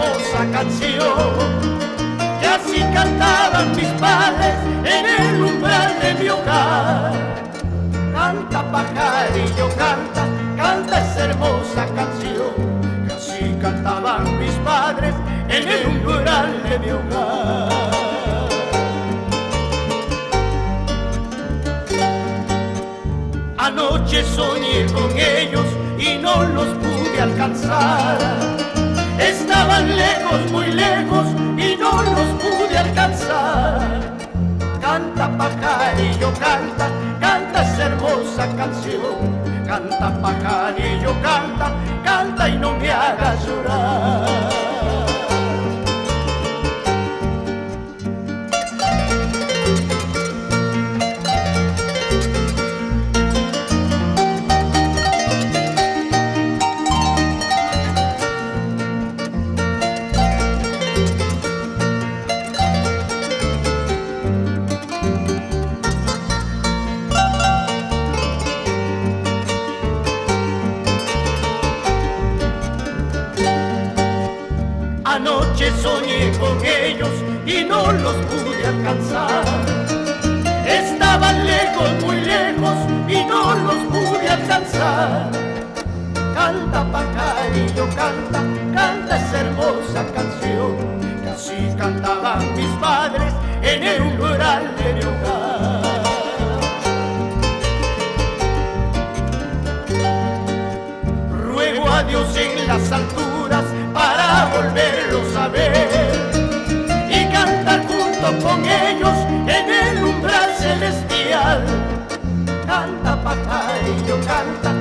hermosa canción que así cantaban mis padres en el umbral de mi hogar. Canta pajarillo, canta, canta esa hermosa canción que así cantaban mis padres en el umbral de mi hogar. Anoche soñé con ellos y no los pude alcanzar. Estaban lejos, muy lejos y no los pude alcanzar. Canta pajarillo, canta, canta esa hermosa canción. Canta pajarillo, canta, canta y no me hagas llorar. Anoche soñé con ellos y no los pude alcanzar. Estaban lejos, muy lejos y no los pude alcanzar. Canta pajarillo, canta, canta esa hermosa canción que así cantaban mis padres en el umbral de mi hogar. Ruego a Dios en las alturas para volverlos a ver y cantar junto con ellos en el umbral celestial. Canta pajarillo, canta,